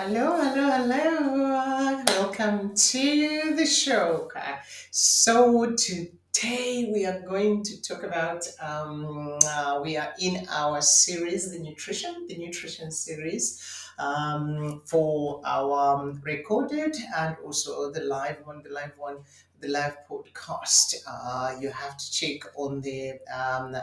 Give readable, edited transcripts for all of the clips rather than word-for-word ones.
Hello, hello, hello. Welcome to the show. So today we are going to talk about, we are in our series, the nutrition series, for our recorded and also the live podcast. You have to check on the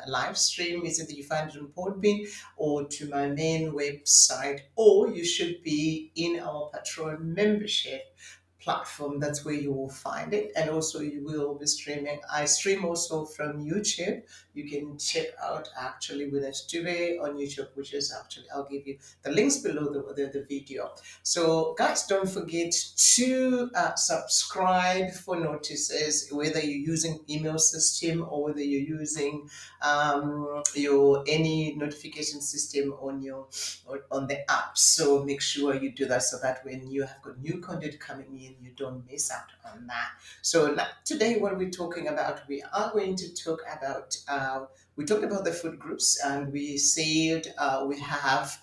live stream. Is it that you find it on Podbean or to my main website, or you should be in our Patreon membership platform. That's where you will find it. And also, you will be streaming. I stream also from YouTube. You can check out actually Winneth Dube on YouTube, which is actually, I'll give you the links below the video. So, guys, don't forget to subscribe for notices, whether you're using email system or whether you're using your any notification system on the app. So make sure you do that so that when you have got new content coming in, you don't miss out on that. So today, what we're talking about, we are going to talk about. We talked about the food groups, and we said we have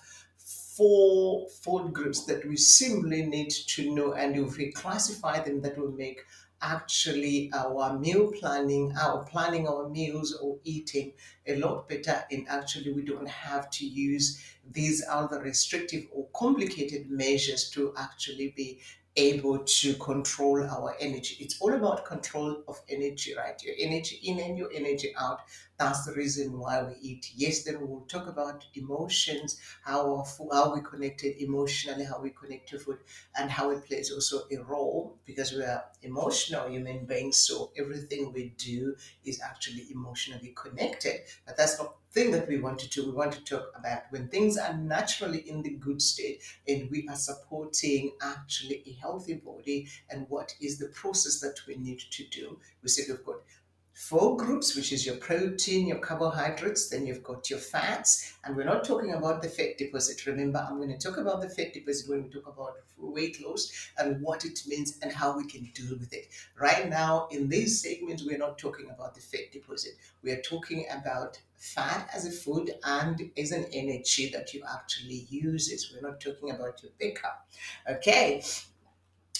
four food groups that we simply need to know, and if we classify them, that will make actually our meal planning, our planning our meals or eating a lot better. And actually, we don't have to use these other restrictive or complicated measures to actually be able to control our energy. It's all about control of energy, right? Your energy in and your energy out. That's the reason why we eat. Yes, then we'll talk about emotions, how we connected emotionally, how we connect to food, and how it plays also a role, because we are emotional human beings. So everything we do is actually emotionally connected. But that's not the thing that we want to do. We want to talk about when things are naturally in the good state and we are supporting actually a healthy body, and what is the process that we need to do. We said we've got four groups, which is your protein, your carbohydrates, then you've got your fats, and we're not talking about the fat deposit. Remember, I'm going to talk about the fat deposit when we talk about weight loss and what it means and how we can deal with it. Right now, in these segments, we're not talking about the fat deposit. We are talking about fat as a food and as an energy that you actually use it. We're not talking about your pickup. Okay,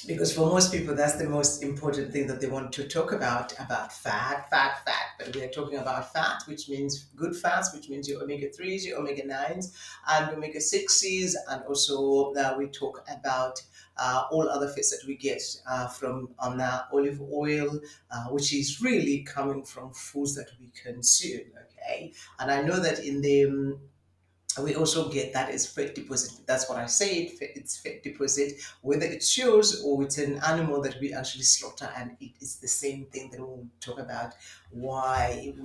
because for most people that's the most important thing that they want to talk about fat. But we are talking about fat, which means good fats, which means your omega-3s, your omega-9s, and omega-6s. And also we talk about all other fats that we get from olive oil, which is really coming from foods that we consume. Okay, and I know that in the we also get that as fat deposit. That's what I said. It's fat deposit. Whether it's yours or it's an animal that we actually slaughter and eat, it's the same thing. Then we'll talk about why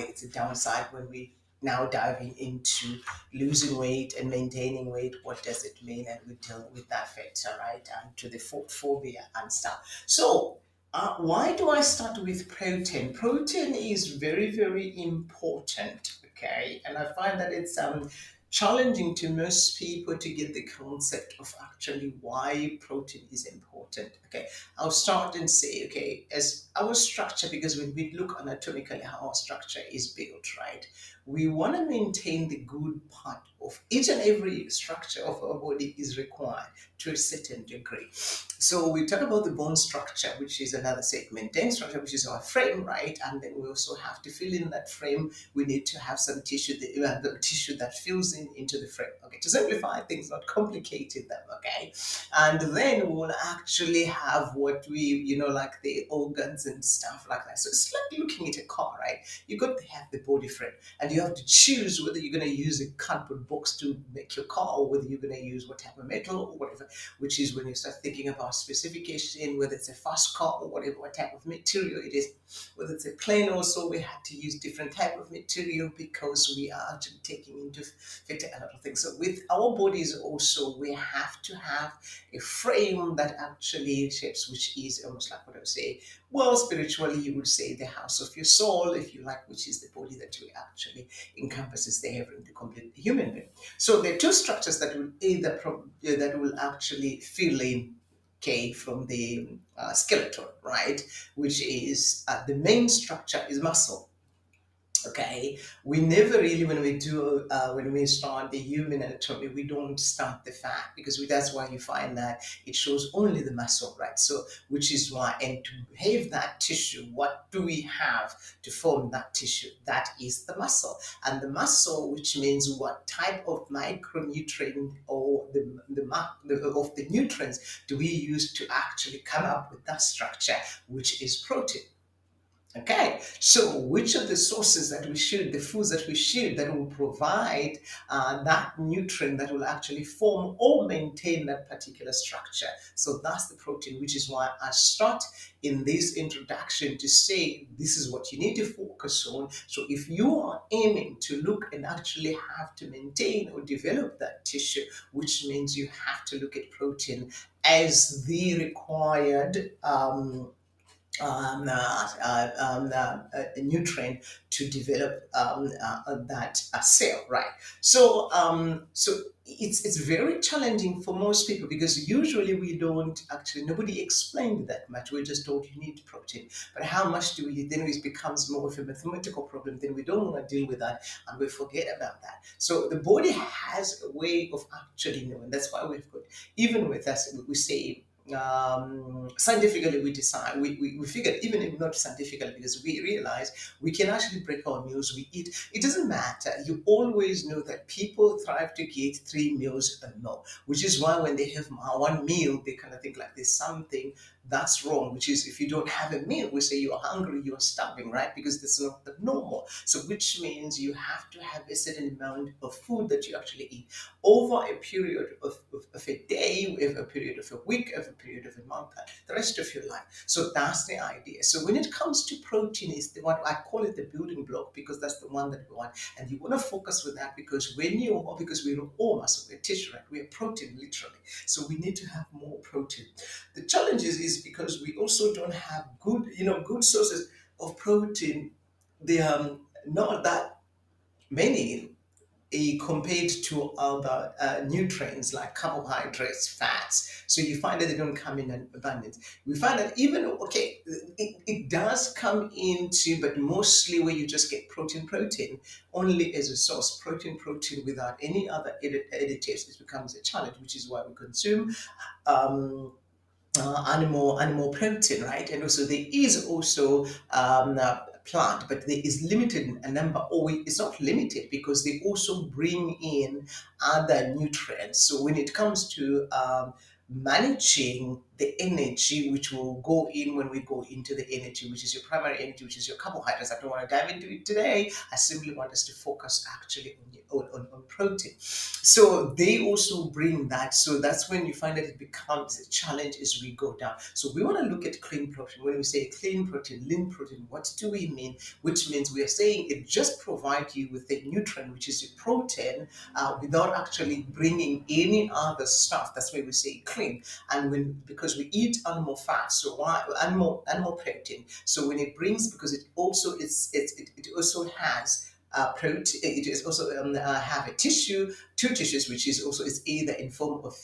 it's a downside when we now diving into losing weight and maintaining weight. What does it mean? And we deal with that fat, all right, and to the food phobia and stuff. So. Why do I start with protein? Protein is very, very important, okay? And I find that it's challenging to most people to get the concept of actually why protein is important. Okay, I'll start and say, okay, as our structure, because when we look anatomically how our structure is built, right, we want to maintain the good part of each and every structure of our body is required to a certain degree. So we talk about the bone structure, which is another segment, then structure, which is our frame, right? And then we also have to fill in that frame. We need to have some tissue, the tissue that fills into the frame. Okay, to simplify things, not complicate them. Okay, and then we'll actually have what we, like the organs and stuff like that. So it's like looking at a car, right? You got to have the body frame, and you have to choose whether you're going to use a cardboard box to make your car, or whether you're going to use what type of metal or whatever. Which is when you start thinking about specification, whether it's a fast car or whatever, what type of material it is. Whether it's a plane, also we had to use different type of material because we are actually taking into fit a lot of things. So with our bodies also, we have to have a frame that actually shapes, which is almost like what I would say. Well, spiritually, you would say the house of your soul, if you like, which is the body that we actually encompasses the every the complete human being. So there are two structures that will that will actually fill in, okay, from the skeleton, right? Which is the main structure is muscle. Okay, we never really, when we do, when we start the human anatomy, we don't start the fat because that's why you find that it shows only the muscle, right? So, which is why, and to have that tissue, what do we have to form that tissue? That is the muscle, and the muscle, which means what type of micronutrient or of the nutrients do we use to actually come up with that structure, which is protein. Okay, so which of the sources that we should, the foods that we should, that will provide that nutrient that will actually form or maintain that particular structure? So that's the protein, which is why I start in this introduction to say this is what you need to focus on. So if you are aiming to look and actually have to maintain or develop that tissue, which means you have to look at protein as the required a nutrient to develop that cell, right? So it's very challenging for most people because usually we don't actually, nobody explained that much. We're just told you need protein, but how much do we? Then it becomes more of a mathematical problem. Then we don't want to deal with that and we forget about that. So the body has a way of actually knowing. That's why we've got, even with us, we say scientifically we decide we figured, even if not scientifically, because we realize we can actually break our meals we eat. It doesn't matter, you always know that people thrive to get 3 meals or more, which is why when they have one meal they kind of think like there's something that's wrong, which is if you don't have a meal we say you're hungry, you're starving, right? Because that's not the normal. So which means you have to have a certain amount of food that you actually eat over a period of a day, of a period of a week, of a period of a month, the rest of your life. So that's the idea. So when it comes to protein, is the what I call it the building block, because that's the one that we want. And you want to focus with that because because we're all muscle, we're tissue, right? We're protein literally. So we need to have more protein. The challenge is because we also don't have good sources of protein. They are not that many compared to other nutrients like carbohydrates, fats. So you find that they don't come in abundance. We find that even, okay, it does come into, but mostly where you just get protein, only as a source, protein without any other additives, it becomes a challenge, which is why we consume um, animal protein, right? And also there is also plant, but there is limited a number, or it's not limited because they also bring in other nutrients. So when it comes to managing the energy which will go in when we go into the energy, which is your primary energy, which is your carbohydrates. I don't want to dive into it today. I simply want us to focus actually on protein. So they also bring that. So that's when you find that it becomes a challenge as we go down. So we want to look at clean protein. When we say clean protein, lean protein, what do we mean? Which means we are saying it just provides you with a nutrient, which is a protein, without actually bringing any other stuff. That's why we say clean. And because we eat animal fat, so why animal protein. So when it brings, because it also has protein. It is also have a tissue, two tissues, which is also is either in form of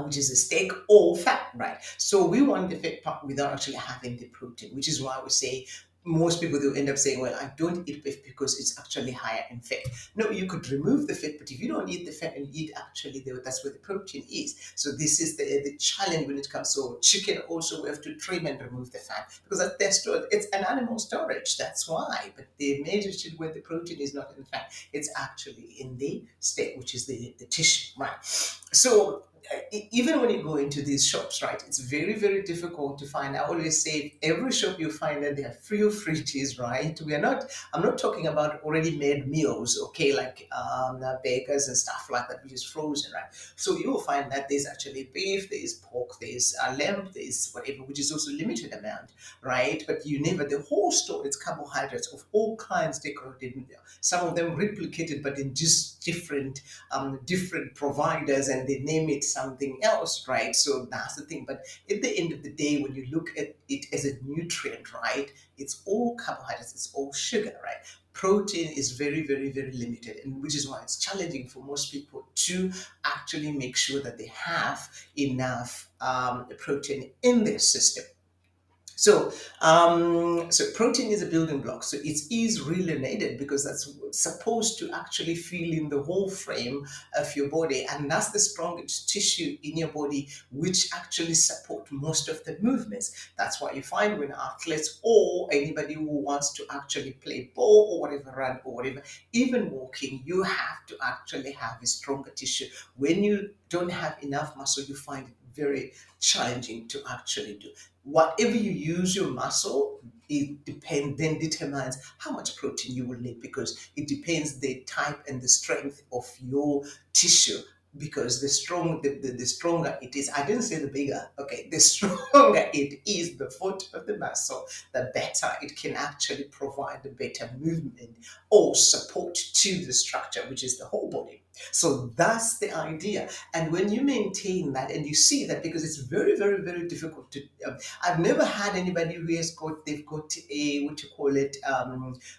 which is a steak or fat, right? So we want the fat part without actually having the protein, which is why we say most people will end up saying, well, I don't eat beef because it's actually higher in fat. No, you could remove the fat, but if you don't eat the fat and eat actually, that's where the protein is. So this is the challenge when it comes. So chicken also, we have to trim and remove the fat because they're stored. It's an animal storage, that's why. But the major shit where the protein is not in fat, it's actually in the steak, which is the tissue, right? So even when you go into these shops, right, it's very, very difficult to find. I always say, every shop you find that they have free fridges, right? I'm not talking about already made meals, okay, like bakers and stuff like that, which is frozen, right? So you'll find that there's actually beef, there's pork, there's lamb, there's whatever, which is also limited amount, right? But the whole store, it's carbohydrates of all kinds decorated in there. Some of them replicated, but in just different providers, and they name it something else, right? So that's the thing. But at the end of the day, when you look at it as a nutrient, right, it's all carbohydrates, it's all sugar, right? Protein is very, very, very limited, and which is why it's challenging for most people to actually make sure that they have enough protein in their system. So protein is a building block. So it is really needed because that's supposed to actually fill in the whole frame of your body, and that's the strongest tissue in your body, which actually support most of the movements. That's why you find when athletes or anybody who wants to actually play ball or whatever, run or whatever, even walking, you have to actually have a stronger tissue. When you don't have enough muscle, you find it very challenging to actually do. Whatever you use your muscle, it then determines how much protein you will need, because it depends the type and the strength of your tissue. Because the stronger it is, I didn't say the bigger, okay, the stronger it is, the foot of the muscle, the better it can actually provide the better movement or support to the structure, which is the whole body. So that's the idea. And when you maintain that and you see that, because it's very, very, very difficult to, I've never had anybody who they've got a, what you call it,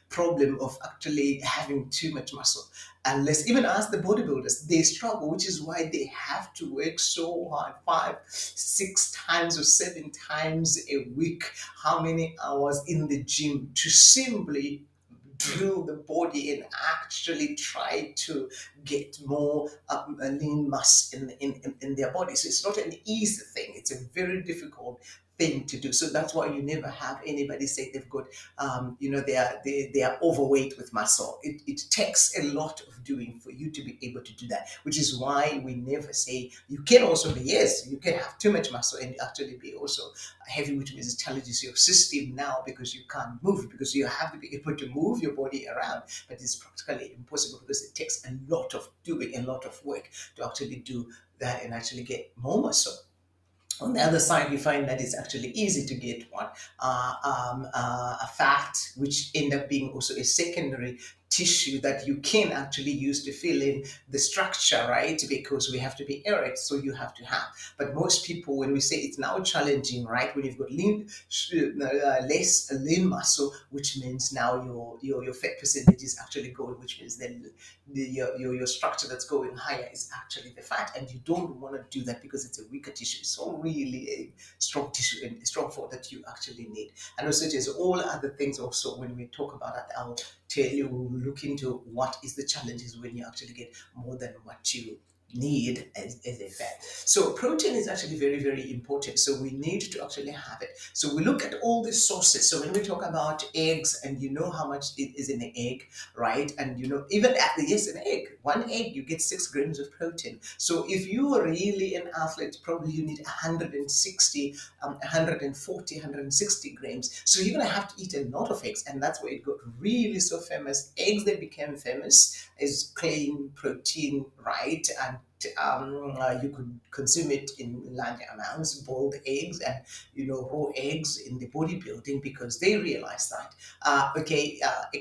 problem of actually having too much muscle. Unless, even ask the bodybuilders, they struggle, which is why they have to work so hard, 5, 6 times or 7 times a week, how many hours in the gym to simply drill the body and actually try to get more lean mass in their body. So it's not an easy thing. It's a very difficult thing to do. So that's why you never have anybody say they've got, they are overweight with muscle. It takes a lot of doing for you to be able to do that, which is why we never say, you can also be, yes, you can have too much muscle and actually be also heavy, which means it challenges your system now because you can't move, because you have to be able to move your body around. But it's practically impossible because it takes a lot of doing, a lot of work to actually do that and actually get more muscle. On the other side, we find that it's actually easy to get a fat, which end up being also a secondary tissue that you can actually use to fill in the structure, right? Because we have to be erect, so you have to have. But most people, when we say it's now challenging, right? When you've got less lean muscle, which means now your fat percentage is actually going, which means then your structure that's going higher is actually the fat, and you don't want to do that because it's a weaker tissue. It's not really a strong tissue and a strong fat that you actually need. And also there's all other things also. When we talk about that, I'll tell you, we'll look into what is the challenges when you actually get more than what you need as a fat. So protein is actually very, very important. So we need to actually have it. So we look at all the sources. So when we talk about eggs, and you know how much it is in an egg, right? And you know, even at the, yes, an egg, one egg, you get 6 grams of protein. So if you are really an athlete, probably you need 160, 140, 160 grams. So you're going to have to eat a lot of eggs. And that's where it got really so famous. Eggs, they became famous as clean protein, right? And you could consume it in large amounts, boiled eggs and raw eggs in the bodybuilding, because they realized that a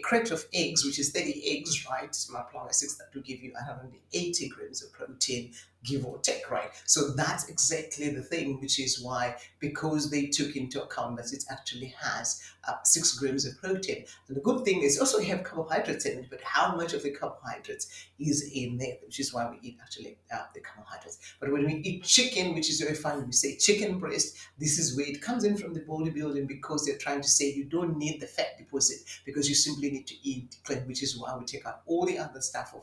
crate of eggs, which is 30 eggs, right, multiply by 6, that will give you 180 grams of protein, give or take, right? So that's exactly the thing, which is why, because they took into account that it actually has 6 grams of protein. And the good thing is also you have carbohydrates in it, but how much of the carbohydrates is in there, which is why we eat actually the carbohydrates. But when we eat chicken, which is very fine, we say chicken breast, this is where it comes in from the bodybuilding, because they're trying to say you don't need the fat deposit, because you simply need to eat clean, which is why we take out all the other stuff on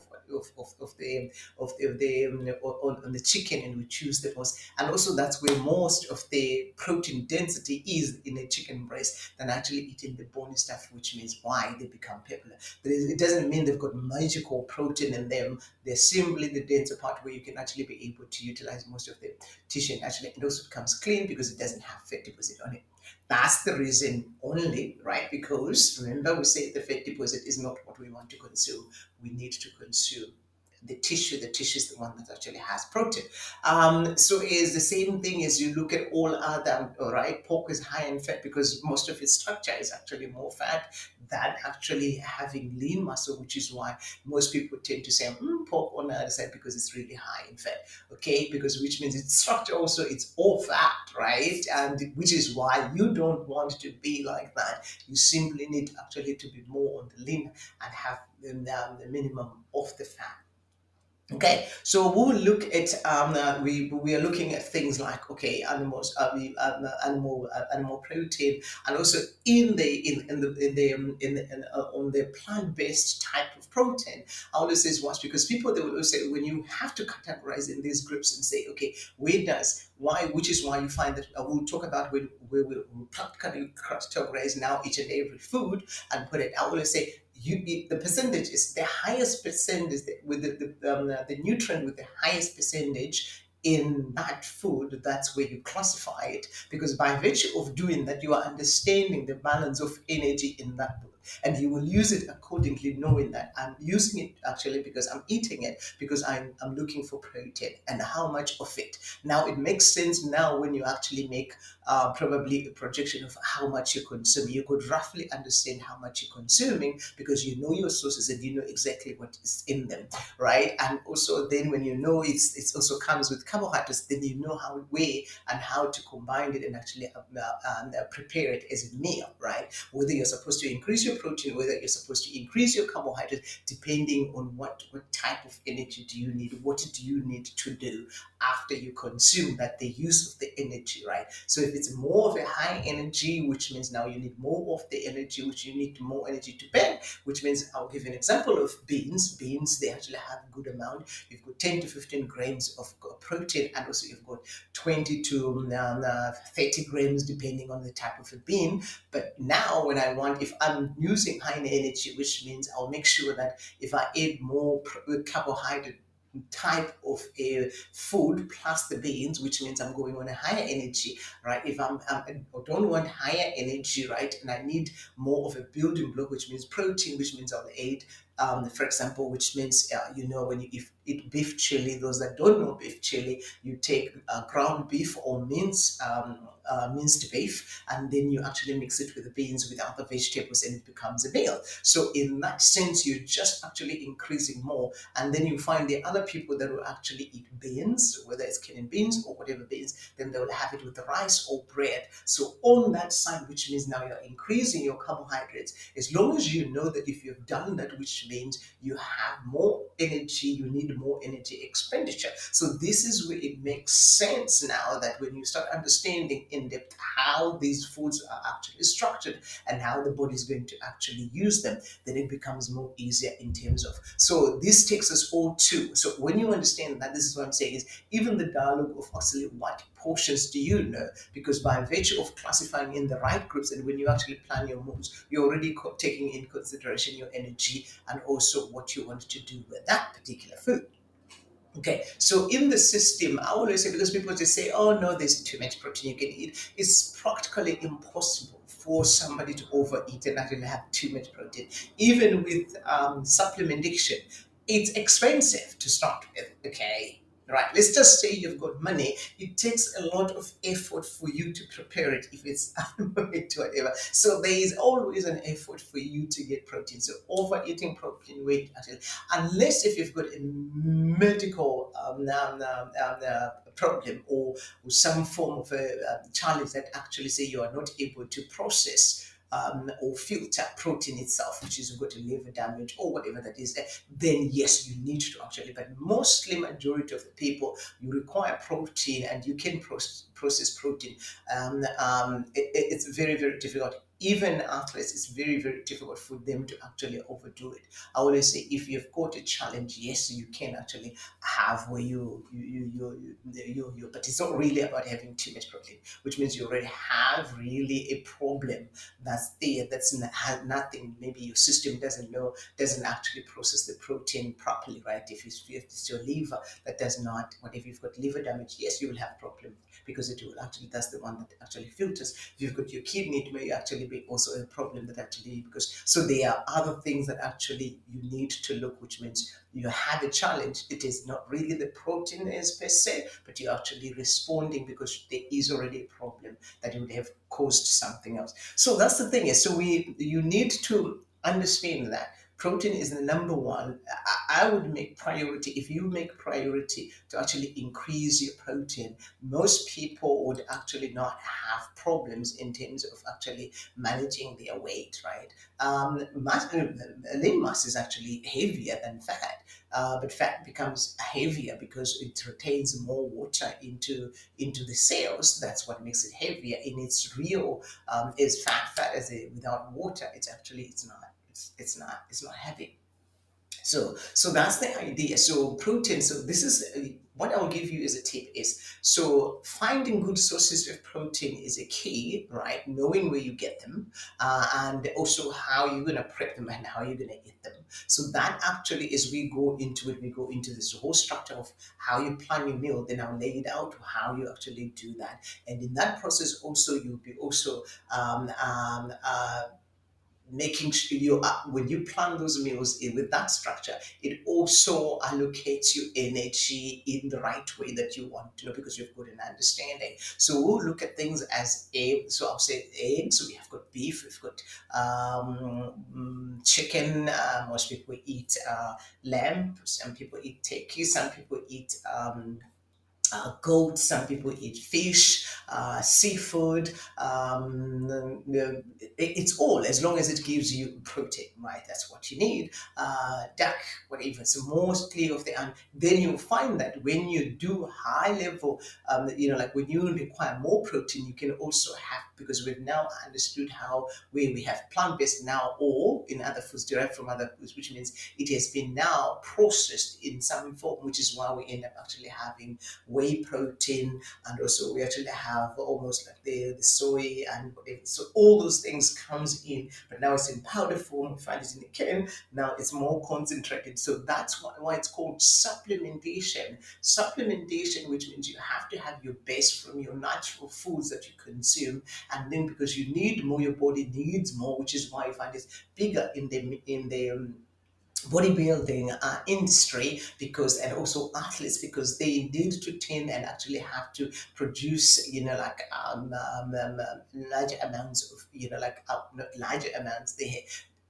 the chicken, and we choose the most. And also that's where most of the protein density is in a chicken breast than actually eating the bony stuff, which means why they become popular. It doesn't mean they've got magical protein in them. They're simply the denser part where you can actually be able to utilize most of the tissue, and actually it also becomes clean because it doesn't have fat deposit on it. That's the reason only, right? Because remember, we say the fat deposit is not what we want to consume. We need to consume the tissue. The tissue is the one that actually has protein. So it's the same thing as you look at all other, all right? Pork is high in fat because most of its structure is actually more fat than actually having lean muscle, which is why most people tend to say pork on the other side because it's really high in fat, okay? Because which means its structure also, it's all fat, right? And which is why you don't want to be like that. You simply need actually to be more on the lean and have the minimum of the fat. Okay, so we will look at we are looking at things like, okay, animals, animal protein, and also on the plant based type of protein. I always say was because people, they will always say when you have to categorize in these groups and say, okay, where does why, which is why you find that we'll talk about when we will practically categorize now each and every food and put it. I always say the percentage is the highest percentage with the nutrient with the highest percentage in that food. That's where you classify it, because by virtue of doing that, you are understanding the balance of energy in that food, and you will use it accordingly, knowing that I'm using it actually because I'm eating it, because I'm looking for protein and how much of it. Now it makes sense now when you actually make probably a projection of how much you consume. You could roughly understand how much you're consuming because you know your sources and you know exactly what is in them, right? And also then when you know it's also comes with carbohydrates, then you know how where and how to combine it and actually prepare it as a meal, right? Whether you're supposed to increase your protein, whether you're supposed to increase your carbohydrates, depending on what type of energy do you need, what do you need to do after you consume that, the use of the energy, right? So if it's more of a high energy, which means now you need more of the energy, which you need more energy to burn, which means I'll give you an example of beans. Beans, they actually have a good amount. You've got 10 to 15 grams of protein, and also you've got 20 to 30 grams depending on the type of a bean. But now when I want, if I'm using high energy, which means I'll make sure that if I add more carbohydrate type of a food plus the beans, which means I'm going on a higher energy, right? If I don't want higher energy, right, and I need more of a building block, which means protein, which means I'll add, for example, which means when you eat beef chili, those that don't know beef chili, you take ground beef or minced beef, and then you actually mix it with the beans with other vegetables, and it becomes a meal. So in that sense, you're just actually increasing more. And then you find the other people that will actually eat beans, whether it's kidney beans or whatever beans, then they will have it with the rice or bread. So on that side, which means now you're increasing your carbohydrates, as long as you know that if you've done that, which means you have more energy, you need more energy expenditure. So this is where it makes sense now that when you start understanding in depth how these foods are actually structured and how the body is going to actually use them, then it becomes more easier in terms of. So this takes us all to. So when you understand that, this is what I'm saying is even the dialogue of actually what portions do you know? Because by virtue of classifying in the right groups, and when you actually plan your moves, you're already taking in consideration your energy and also what you want to do with that particular food. Okay, so in the system, I always say, because people just say, oh no, there's too much protein you can eat. It's practically impossible for somebody to overeat and actually have too much protein. Even with supplementation, it's expensive to start with, okay? Right, let's just say you've got money. It takes a lot of effort for you to prepare it if it's whatever. So there is always an effort for you to get protein. So overeating protein weight, actually, unless if you've got a medical problem or some form of a challenge that actually say you are not able to process or filter protein itself, which is got a liver damage or whatever that is, then yes, you need to actually. But mostly, majority of the people, you require protein and you can process protein. It's very, very difficult. Even athletes, it's very, very difficult for them to actually overdo it. I always say, if you've got a challenge, yes, you can actually have where you but it's not really about having too much protein, which means you already have really a problem that's there, has nothing. Maybe your system doesn't actually process the protein properly, right? If it's your liver that does not, whatever you've got liver damage, yes, you will have problem because it will actually, that's the one that actually filters. If you've got your kidney, it may actually be also a problem that actually, because so there are other things that actually you need to look, which means you have a challenge. It is not really the protein is per se, but you're actually responding because there is already a problem that would have caused something else. So that's the thing is, so you need to understand that Protein is the number one. I would make priority, if you make priority to actually increase your protein, most people would actually not have problems in terms of actually managing their weight, right? Lean mass is actually heavier than fat, but fat becomes heavier because it retains more water into the cells. That's what makes it heavier. In its real is fat. Fat as a without water, it's not heavy. So that's the idea. So protein. So this is what I'll give you as a tip is, so finding good sources of protein is a key, right? Knowing where you get them, and also how you're gonna prep them and how you're gonna eat them. So that actually, as we go into it, we go into this whole structure of how you plan your meal. Then I'll lay it out how you actually do that, and in that process also you'll be also making sure you when you plan those meals with that structure, it also allocates you energy in the right way that you want to know, because you've got an understanding. So we'll look at things as eggs. So I'll say eggs. We have got beef. We've got chicken. Most people eat lamb. Some people eat turkey. Some people eat goat, some people eat fish, seafood. It's all, as long as it gives you protein, right? That's what you need. Duck, whatever. So mostly of the, and then you'll find that when you do high level, like when you require more protein, you can also have, because we've now understood how we have plant based now, or in other foods derived from other foods, which means it has been now processed in some form, which is why we end up actually having whey protein, and also we actually have almost like the soy and whatever. So all those things comes in, but now it's in powder form. We find it in the can. Now it's more concentrated. So that's why it's called supplementation. Supplementation, which means you have to have your best from your natural foods that you consume, and then because you need more, your body needs more, which is why you find it's bigger in the bodybuilding industry, because, and also athletes, because they need to tend and actually have to produce like large amounts of not larger amounts, they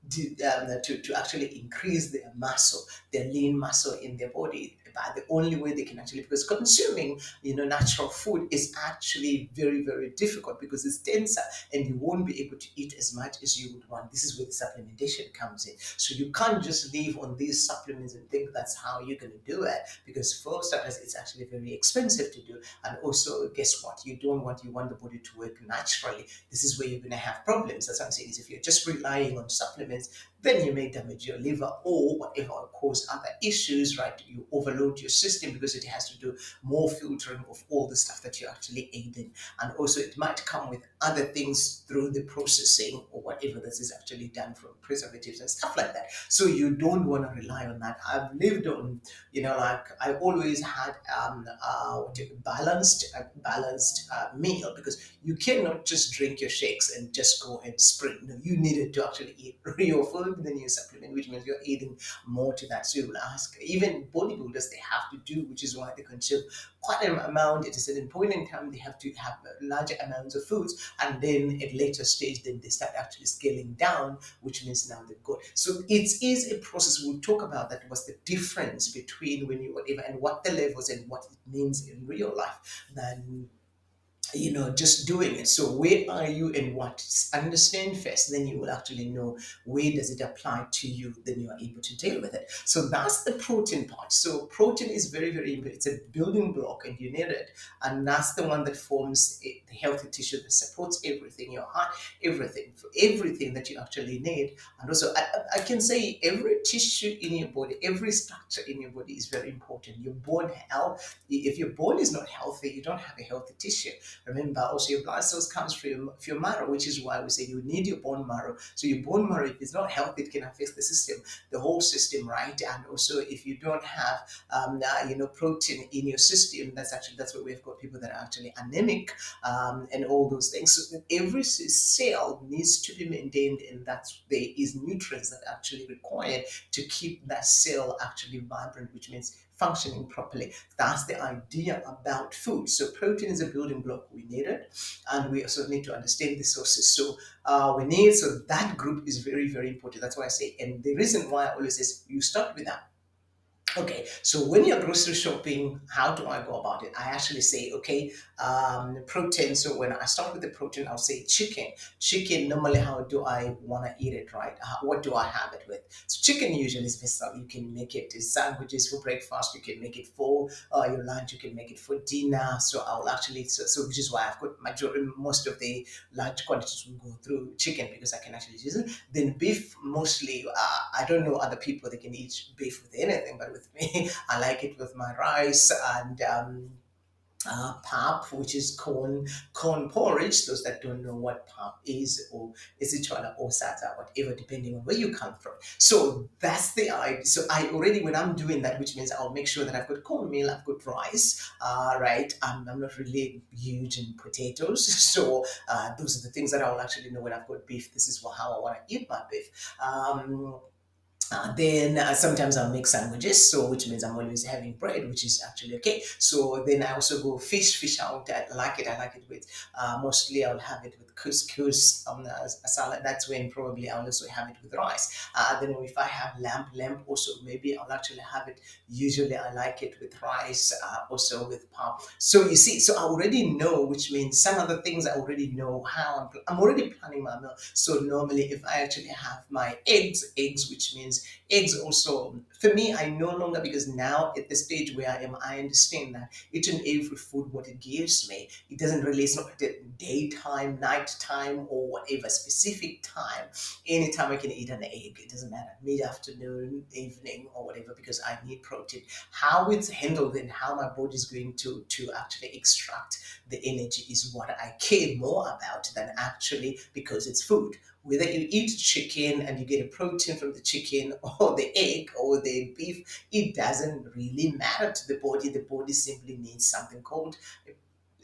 to actually increase their muscle, their lean muscle in their body. But the only way they can actually, because consuming natural food is actually very, very difficult, because it's denser and you won't be able to eat as much as you would want. This is where the supplementation comes in. So you can't just live on these supplements and think that's how you're going to do it, because for starters, it's actually very expensive to do. And also, guess what? You want the body to work naturally. This is where you're going to have problems. That's what I'm saying, is if you're just relying on supplements, then you may damage your liver or whatever, or cause other issues, right? You overload your system because it has to do more filtering of all the stuff that you're actually aiding. And also it might come with other things through the processing or whatever that is actually done from preservatives and stuff like that. So you don't want to rely on that. I've lived on, like I always had balanced meal, because you cannot just drink your shakes and just go and sprint. No, you needed to actually eat real food, then you supplement, which means you're adding more to that. So you will ask, even bodybuilders, they have to do, which is why they consume quite an amount. At a certain point in time, they have to have larger amounts of foods, and then at later stage, then they start actually scaling down, which means now they're good. So it is a process. We'll talk about that. What's the difference between when you whatever, and what the levels and what it means in real life, than just doing it. So where are you and what? Understand first, then you will actually know where does it apply to you, then you are able to deal with it. So that's the protein part. So protein is very, very important. It's a building block and you need it. And that's the one that forms the healthy tissue that supports everything, your heart, everything that you actually need. And also I can say every tissue in your body, every structure in your body is very important. Your bone health, if your bone is not healthy, you don't have a healthy tissue. Remember, also your blood cells comes from your marrow, which is why we say you need your bone marrow. So your bone marrow, if it's not healthy, it can affect the system, the whole system, right? And also, if you don't have, protein in your system, that's where we've got people that are actually anemic, and all those things. So every cell needs to be maintained, and that's there is nutrients that are actually required to keep that cell actually vibrant, which means functioning properly. That's the idea about food. So protein is a building block. We need it, and we also need to understand the sources. So we need, so that group is very, very important. That's why I say, and the reason why I always say you start with that. Okay, so when you're grocery shopping, how do I go about it? I actually say, okay, protein. So when I start with the protein, I'll say chicken. Chicken, normally, how do I want to eat it, right? What do I have it with? So chicken usually is versatile. You can make it as sandwiches for breakfast. You can make it for your lunch. You can make it for dinner. So I'll actually, so which is why I've got most of the large quantities will go through chicken because I can actually use it. Then beef, mostly, I don't know other people, they can eat beef with anything, but with me, I like it with my rice and pap, which is corn porridge. Those that don't know what pap is, or is it chana or sata, whatever, depending on where you come from. So that's the idea. So I already, when I'm doing that, which means I'll make sure that I've got cornmeal, I've got rice, right? I'm not really huge in potatoes, so those are the things that I'll actually know when I've got beef. This is how I want to eat my beef. Then sometimes I'll make sandwiches, so which means I'm always having bread, which is actually okay. So then I also go fish out. I like it. I like it with mostly I'll have it with couscous a salad. That's when probably I'll also have it with rice. Then if I have lamb also maybe I'll actually have it. Usually I like it with rice, also with pap. So you see, so I already know, which means some other things I already know how I'm already planning my meal. So normally if I actually have my eggs, which means eggs also, for me, I no longer, because now at the stage where I am, I understand that each and every food, what it gives me, it doesn't really, it's not the daytime, nighttime, or whatever specific time. Anytime I can eat an egg, it doesn't matter, mid-afternoon, evening, or whatever, because I need protein. How it's handled and how my body is going to actually extract the energy is what I care more about than actually because it's food. Whether you eat chicken and you get a protein from the chicken or the egg or the beef, it doesn't really matter to the body. The body simply needs something called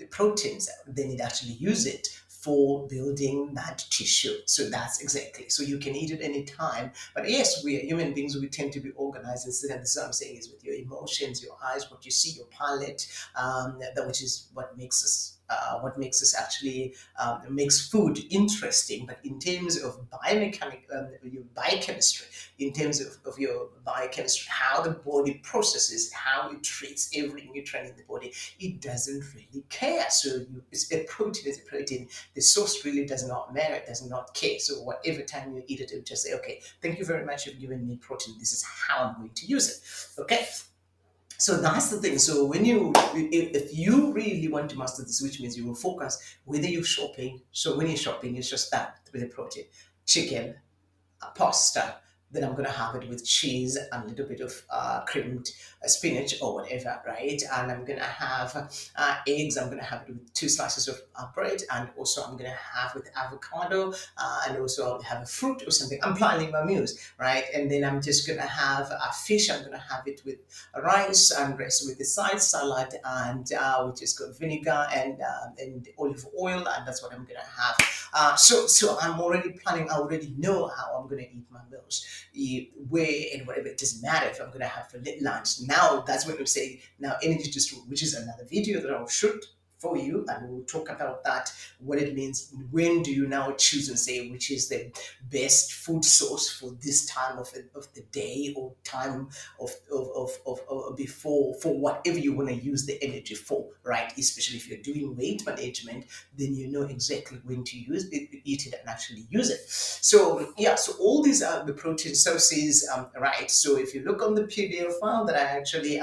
proteins. Then it actually use it for building that tissue. So that's exactly. So you can eat it anytime. But yes, we are human beings. We tend to be organized. And this is what I'm saying is with your emotions, your eyes, what you see, your palate, that which is what makes us actually makes food interesting. But in terms of your biochemistry, in terms of your biochemistry, how the body processes, how it treats every nutrient in the body, it doesn't really care. So it's a protein is a protein. The source really does not matter. It does not care. So whatever time you eat it, it'll just say, okay, thank you very much. You've given me protein. This is how I'm going to use it. Okay. So that's the thing. So if you really want to master this, which means you will focus whether you're shopping. So when you're shopping, it's just that with the protein, chicken, pasta. Then I'm gonna have it with cheese and a little bit of creamed spinach or whatever, right? And I'm gonna have eggs. I'm gonna have it with two slices of bread, and also I'm gonna have with avocado, and also I'll have a fruit or something. I'm planning my meals, right? And then I'm just gonna have fish. I'm gonna have it with rice and rest with the side salad, and which is got vinegar and olive oil, and that's what I'm gonna have. So I'm already planning. I already know how I'm gonna eat my meals, where and whatever. It doesn't matter if I'm gonna have for lunch. Now that's when we say now energy to store, which is another video that I'll shoot for you, and we'll talk about that, what it means. When do you now choose and say which is the best food source for this time of the day or time of before, for whatever you want to use the energy for, right? Especially if you're doing weight management, then you know exactly when to use it, eat it, and actually use it. So yeah, so all these are the protein sources, right? So if you look on the PDF file that I actually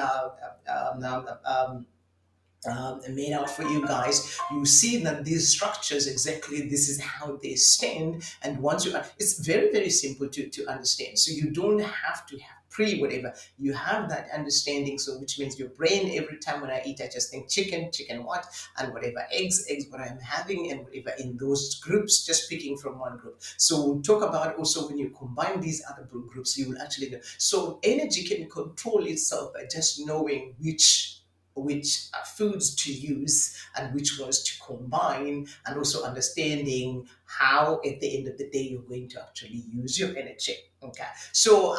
made out for you guys, you see that these structures exactly this is how they stand. And once you it's very, very simple to understand. So you don't have to have pre whatever, you have that understanding. So which means your brain, every time when I eat, I just think chicken what, and whatever, eggs what I'm having, and whatever in those groups, just picking from one group. So we'll talk about also when you combine these other groups, you will actually know. So energy can control itself by just knowing which foods to use and which ones to combine, and also understanding how at the end of the day you're going to actually use your energy. Okay, so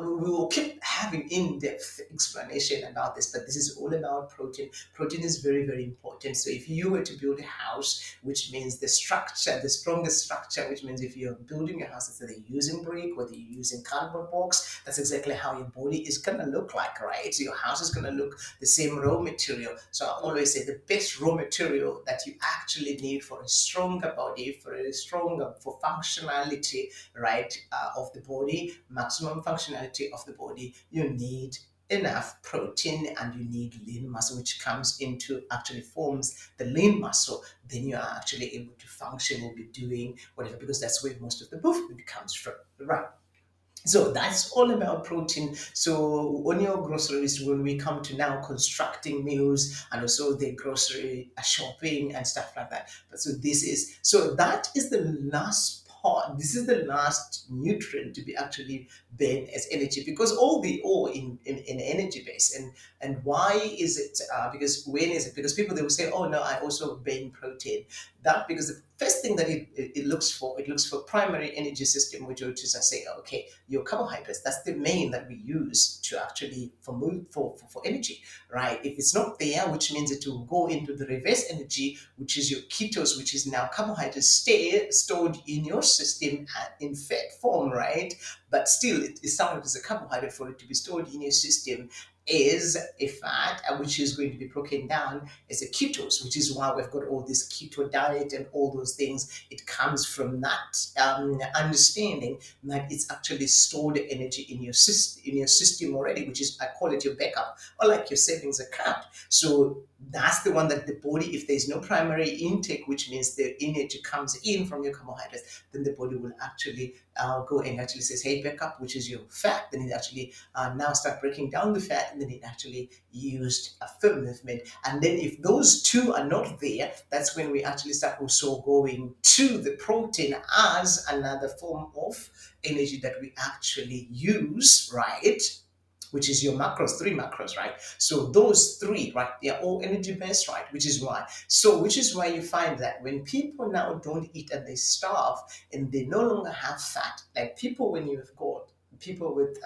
we will keep having in-depth explanation about this, but this is all about protein. Protein is very, very important. So if you were to build a house, which means the structure, the strongest structure, which means if you're building a house, whether you're using brick, whether you're using cardboard box, that's exactly how your body is gonna look like, right? So your house is gonna look the same raw material. So I always say the best raw material that you actually need for a stronger body, for functionality, right, of the body, maximum functionality of the body, you need enough protein and you need lean muscle, which comes into actually forms the lean muscle. Then you are actually able to function and be doing whatever, because that's where most of the movement comes from, right? So that's all about protein. So on your groceries, when we come to now constructing meals and also the grocery shopping and stuff like that. But so that is the last part. This is the last nutrient to be actually burned as energy, because all the ore in energy base. And why is it? Because when is it? Because people, they will say, oh no, I also burn protein. That because the first thing that it looks for primary energy system, which is I say, okay, your carbohydrates, that's the main that we use to actually for energy, right? If it's not there, which means it will go into the reverse energy, which is your ketos, which is now carbohydrates stay stored in your system in fat form, right? But still, it is started as a carbohydrate. For it to be stored in your system is a fat, which is going to be broken down as a ketose, which is why we've got all this keto diet and all those things. It comes from that understanding that it's actually stored energy in your system already, which is, I call it your backup, or like your savings account. So that's the one that the body, if there's no primary intake, which means the energy comes in from your carbohydrates, then the body will actually go and actually says, hey, backup, which is your fat. Then it actually now start breaking down the fat, and then it actually used a firm movement. And then if those two are not there, that's when we actually start also going to the protein as another form of energy that we actually use, right? Which is your macros, three macros, right? So those three, right, they are all energy based, right? Which is why you find that when people now don't eat and they starve and they no longer have fat, like people, when you've got people with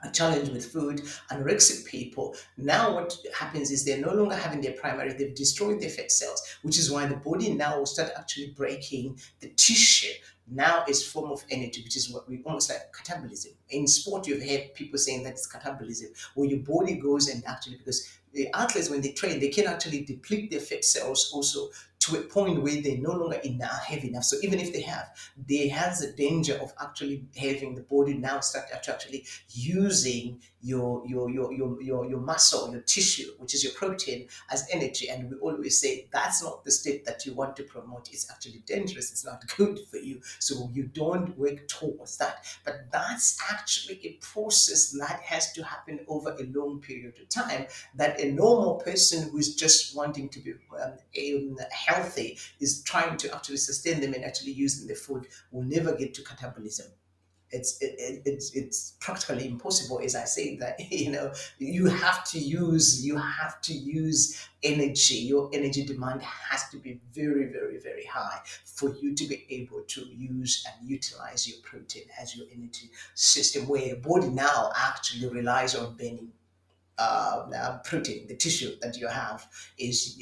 a challenge with food, anorexic people, now what happens is they're no longer having their primary, they've destroyed their fat cells, which is why the body now will start actually breaking the tissue. Now is form of energy, which is what we almost like catabolism. In sport, you've heard people saying that it's catabolism, where your body goes and actually, because the athletes, when they train, they can actually deplete their fat cells also to a point where they no longer have enough. So even if they have the danger of actually having the body now start to actually using your muscle, your tissue, which is your protein, as energy. And we always say that's not the state that you want to promote. It's actually dangerous. It's not good for you. So you don't work towards that. But that's actually a process that has to happen over a long period of time, that a normal person who is just wanting to be healthy is trying to actually sustain them and actually using the food will never get to catabolism. It's practically impossible, as I say that. You have to use energy. Your energy demand has to be very, very, very high for you to be able to use and utilize your protein as your energy system, where your body now actually relies on burning protein. The tissue that you have is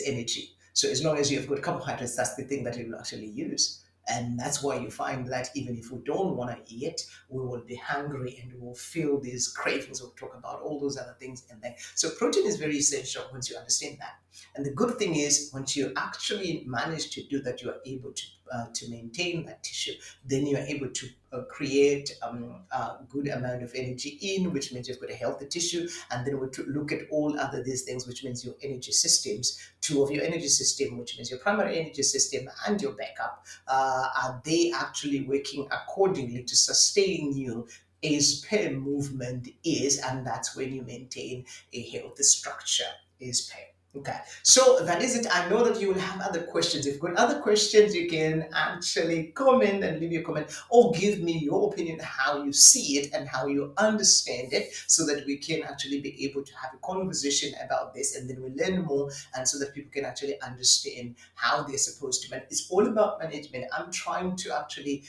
energy. So as long as you've got carbohydrates, that's the thing that you will actually use. And that's why you find that even if we don't want to eat, we will be hungry and we will feel these cravings. We'll talk about all those other things. And then, so protein is very essential once you understand that. And the good thing is, once you actually manage to do that, you are able to maintain that tissue. Then you are able to create a good amount of energy in, which means you've got a healthy tissue. And then we look at all other these things, which means your energy systems. Two of your energy system, which means your primary energy system and your backup, are they actually working accordingly to sustain you as per movement is, and that's when you maintain a healthy structure is per. Okay, so that is it. I know that you will have other questions. If you've got other questions, you can actually comment and leave your comment or give me your opinion how you see it and how you understand it so that we can actually be able to have a conversation about this and then we learn more and so that people can actually understand how they're supposed to manage. It's all about management. I'm trying to actually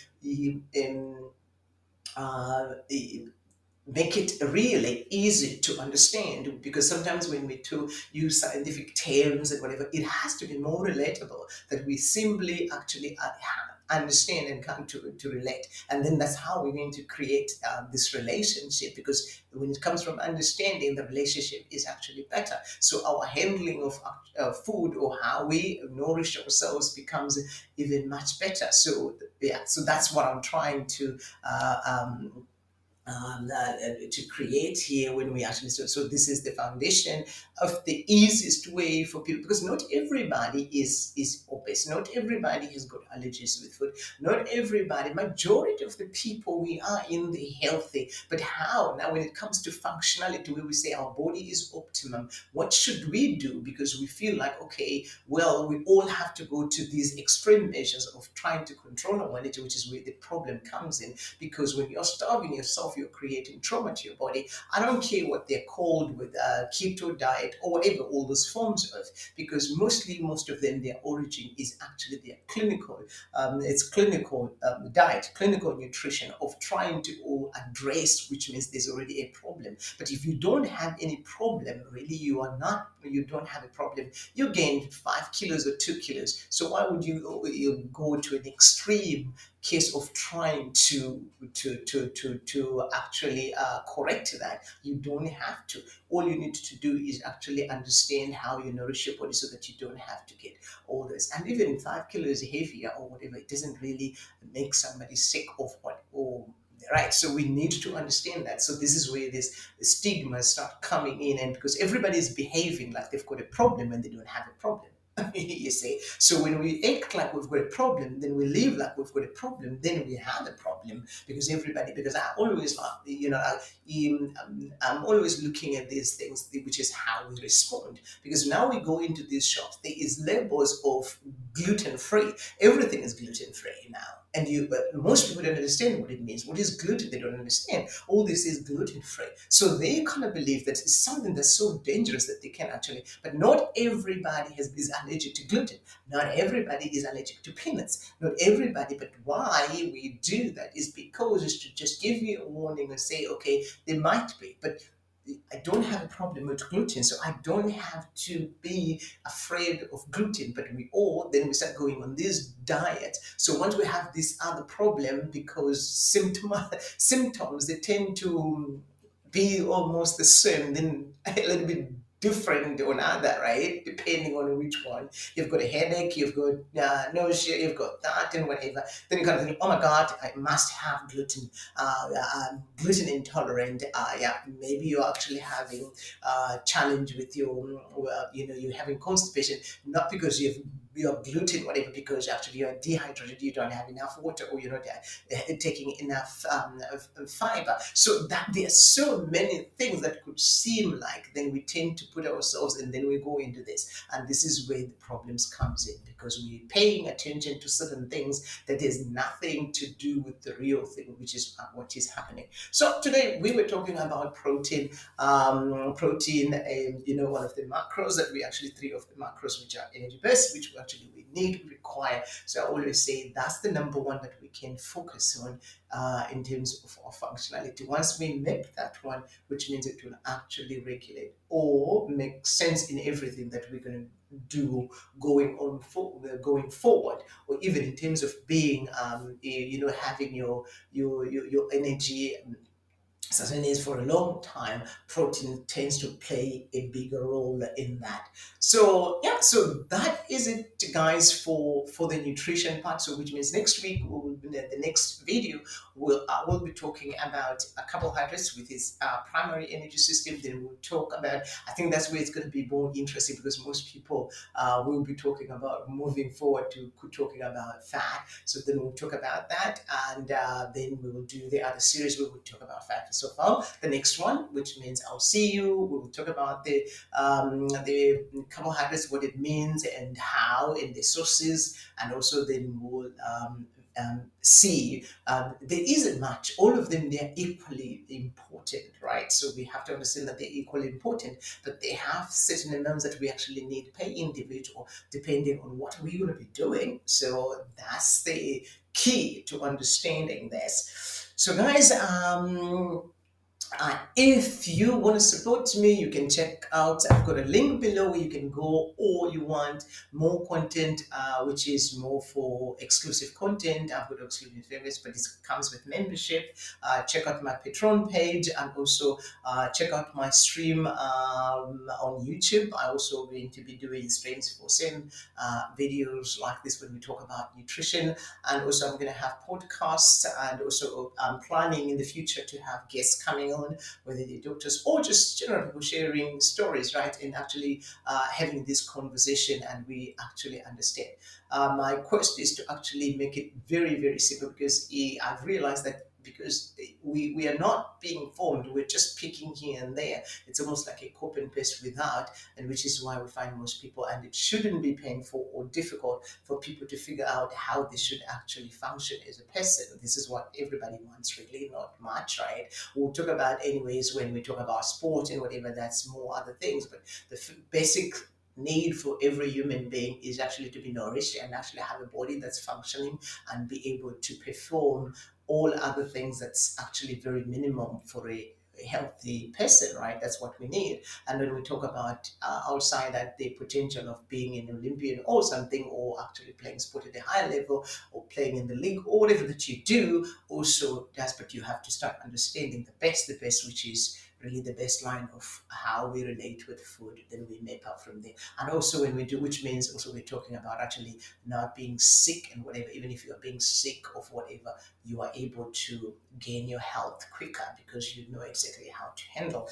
uh, make it really easy to understand because sometimes when we to use scientific terms and whatever, it has to be more relatable that we simply actually understand and come to relate, and then that's how we're going to create this relationship, because when it comes from understanding, the relationship is actually better, so our handling of food or how we nourish ourselves becomes even much better. So yeah, so that's what I'm trying to create here when we actually so this is the foundation of the easiest way for people, because not everybody is obese, not everybody has got allergies with food, not everybody, majority of the people, we are in the healthy, but how now when it comes to functionality, where we say our body is optimum, what should we do? Because we feel like, okay, well, we all have to go to these extreme measures of trying to control our energy, which is where the problem comes in, because when you're starving yourself, you're creating trauma to your body. I don't care what they're called with keto diet or whatever, all those forms of, because most of them, their origin is actually their clinical, it's clinical diet, clinical nutrition of trying to address, which means there's already a problem. But if you don't have any problem, really, you don't have a problem. You gained 5 kilos or 2 kilos. So why would you go to an extreme case of trying to actually correct that? You don't have to. All you need to do is actually understand how you nourish your body so that you don't have to get all this. And even 5 kilos heavier or whatever, it doesn't really make somebody sick of what or right. So we need to understand that. So this is where this stigmas start coming in, and because everybody is behaving like they've got a problem when they don't have a problem. You see, so when we act like we've got a problem, then we live like we've got a problem, then we have a problem, because everybody, because I always I'm always looking at these things, which is how we respond, because now we go into these shops, there is labels of gluten free, everything is gluten free now, and but most people don't understand what it means. What is gluten? They don't understand. All this is gluten free, so they kind of believe that it's something that's so dangerous that they can actually. But not everybody is allergic to gluten. Not everybody is allergic to peanuts. Not everybody. But why we do that is because it's to just give you a warning and say, okay, there might be, but I don't have a problem with gluten, so I don't have to be afraid of gluten. But we all then we start going on this diet. So once we have this other problem, because symptoms, they tend to be almost the same, then a little bit different on other, right? Depending on which one. You've got a headache, you've got nausea, you've got that and whatever. Then you kind of think, oh my God, I must have gluten. I'm gluten intolerant. Yeah, maybe you're actually having challenge with your, you're having constipation, not because you're gluten, whatever, because actually you're dehydrated, you don't have enough water, or you're not taking enough fiber. So that there are so many things that could seem like, then we tend to put ourselves, and then we go into this, and this is where the problems comes in, because we're paying attention to certain things that has nothing to do with the real thing, which is what is happening. So today we were talking about protein, one of the macros that we actually, three of the macros which are energy based, which we need, we require. So I always say that's the number one that we can focus on in terms of our functionality. Once we make that one, which means it will actually regulate or make sense in everything that we're going to do going forward, or even in terms of being, having your energy sustenance for a long time, protein tends to play a bigger role in that. So yeah, so that is it, guys, for the nutrition part. So which means next week the next video will be talking about carbohydrates with its primary energy system. Then we'll talk about, I think that's where it's going to be more interesting, because most people will be talking about moving forward to talking about fat. So then we'll talk about that, and then we will do the other series where we'll talk about fat. So So far, the next one, which means I'll see you. We'll talk about the carbohydrates, what it means and how, and the sources, and also then we'll see there isn't much. All of them, they're equally important, right? So we have to understand that they're equally important, but they have certain amounts that we actually need per individual, depending on what we're going to be doing. So that's the key to understanding this. So, guys, if you want to support me, you can check out, I've got a link below where you can go, or you want more content, which is more for exclusive content. I've got exclusive favorites, but it comes with membership. Check out my Patreon page, and also check out my stream on YouTube. I also going to be doing streams for same videos like this when we talk about nutrition. And also I'm going to have podcasts, and also I'm planning in the future to have guests coming on, whether they're doctors or just general people sharing stories, right? And actually having this conversation, and we actually understand. My quest is to actually make it very, very simple, because I've realized that because we are not being informed, we're just picking here and there. It's almost like a copy and paste without, and which is why we find most people, and it shouldn't be painful or difficult for people to figure out how they should actually function as a person. This is what everybody wants, really, not much, right? We'll talk about anyways when we talk about sport and whatever, that's more other things, but the basic need for every human being is actually to be nourished and actually have a body that's functioning and be able to perform all other things that's actually very minimum for a healthy person, right? That's what we need. And when we talk about outside that, the potential of being an Olympian or something, or actually playing sport at a high level, or playing in the league, or whatever that you do, also does, but you have to start understanding the best, which is really the best line of how we relate with food, then we map out from there. And also when we do, which means also we're talking about actually not being sick and whatever, even if you are being sick of whatever, you are able to gain your health quicker because you know exactly how to handle.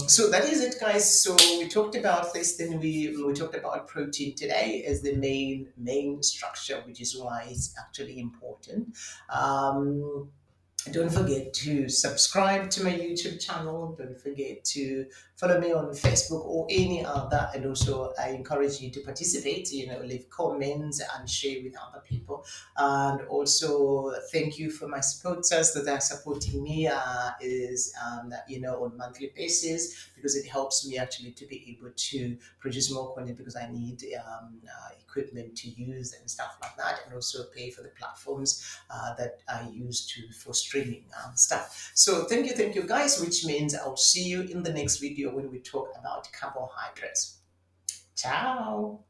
So that is it, guys. So we talked about this, then we talked about protein today as the main structure, which is why it's actually important. Don't forget to subscribe to my YouTube channel. Don't forget to follow me on Facebook or any other. And also, I encourage you to participate, leave comments and share with other people. And also, thank you for my supporters that are supporting me on monthly basis, because it helps me actually to be able to produce more content, because I need equipment to use and stuff like that, and also pay for the platforms that I use for streaming stuff. So thank you guys, which means I'll see you in the next video when we talk about carbohydrates. Ciao.